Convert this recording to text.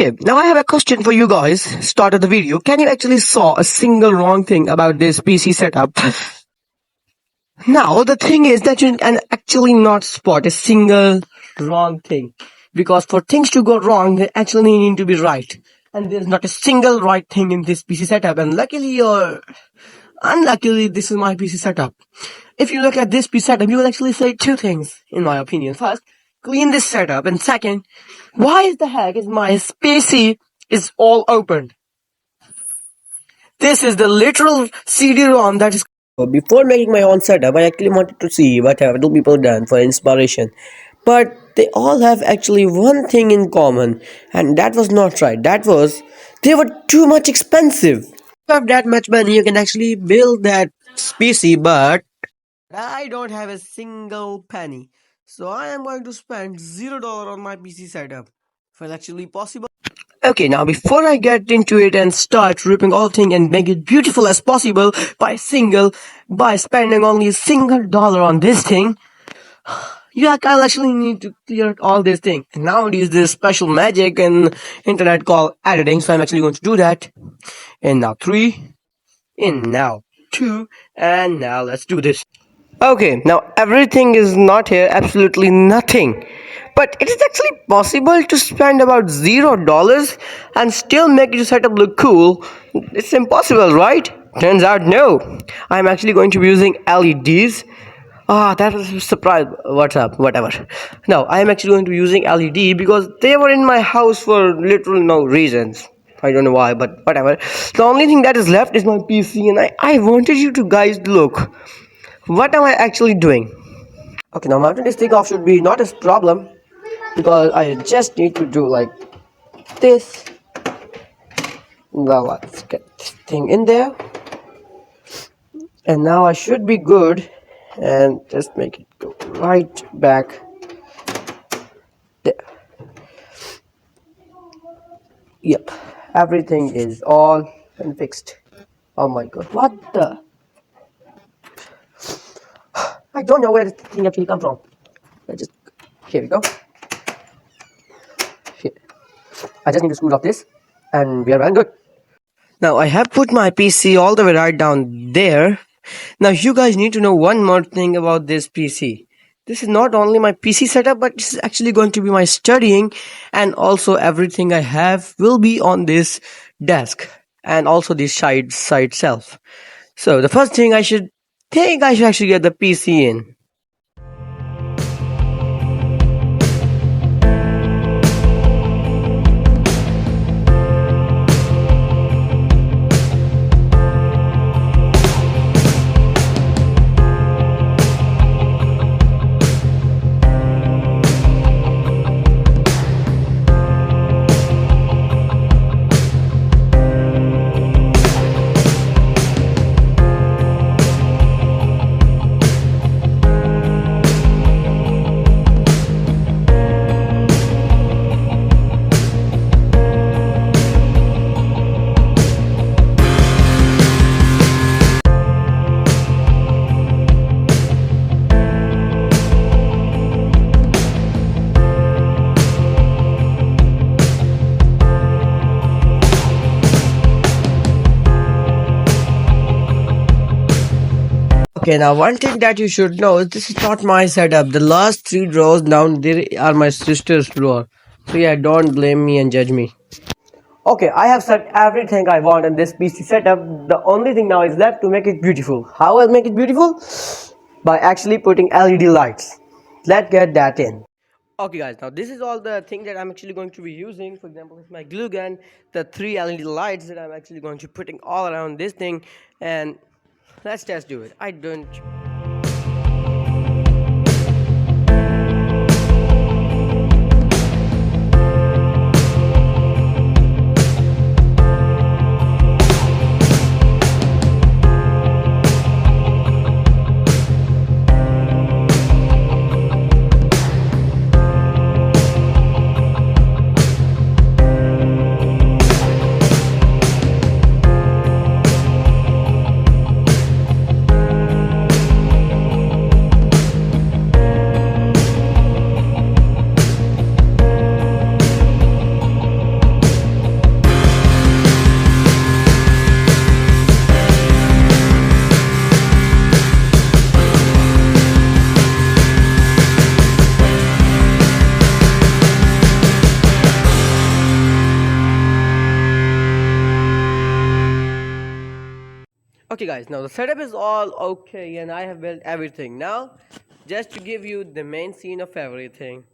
Okay, now I have a question for you guys. Start of the video. Can you actually saw a single wrong thing about this PC setup? Now the thing is that you can actually not spot a single wrong thing, because for things to go wrong, they actually need to be right. And there's not a single right thing in this PC setup. And luckily or unluckily, this is my PC setup. If you look at this PC setup, you will actually say two things, in my opinion. First, clean this setup, and second, why the heck is my PC is all opened? This is the literal CD-ROM that is. Before making my own setup, I actually wanted to see what have other people done for inspiration. But they all have actually one thing in common, and that was not right. That was, they were too much expensive. If you have that much money, you can actually build that PC, but I don't have a single penny. So I am going to spend $0 on my PC setup. If it's actually possible. Okay, now before I get into it and start ripping all thing and make it beautiful as possible by spending only a single dollar on this thing, I'll actually need to clear all this thing. And nowadays there's special magic and internet called editing, so I'm actually going to do that. And now 3, and now 2, and now let's do this. Okay, now everything is not here, absolutely nothing. But it is actually possible to spend about $0 and still make your setup look cool. It's impossible, right? Turns out no. I'm actually going to be using LEDs. That was a surprise. What's up? Whatever. No, I'm actually going to be using LED because they were in my house for literal no reasons. I don't know why, but whatever. The only thing that is left is my PC, and I wanted you to guys look. What am I actually doing? Okay, now mounting this thing off should be not a problem, because I just need to do like this. Now let's get this thing in there, and now I should be good, and just make it go right back there. Yep, everything is all and fixed. Oh my god, what the? I don't know where this thing actually comes from. Here we go. Here. I just need to screw off this, and we are well good. Now I have put my PC all the way right down there. Now you guys need to know one more thing about this PC. This is not only my PC setup, but this is actually going to be my studying, and also everything I have will be on this desk, and also this side shelf. So the first thing I should actually get the PC in. Okay, now one thing that you should know is this is not my setup. The last 3 drawers down there are my sister's drawer. So yeah, don't blame me and judge me. Okay, I have set everything I want in this PC setup. The only thing now is left to make it beautiful. How I'll make it beautiful? By actually putting LED lights. Let's get that in. Okay guys, now this is all the thing that I'm actually going to be using. For example, with my glue gun, the 3 LED lights that I'm actually going to be putting all around this thing, and let's just do it. I don't. Okay, guys, now the setup is all okay, and I have built everything. Now, just to give you the main scene of everything.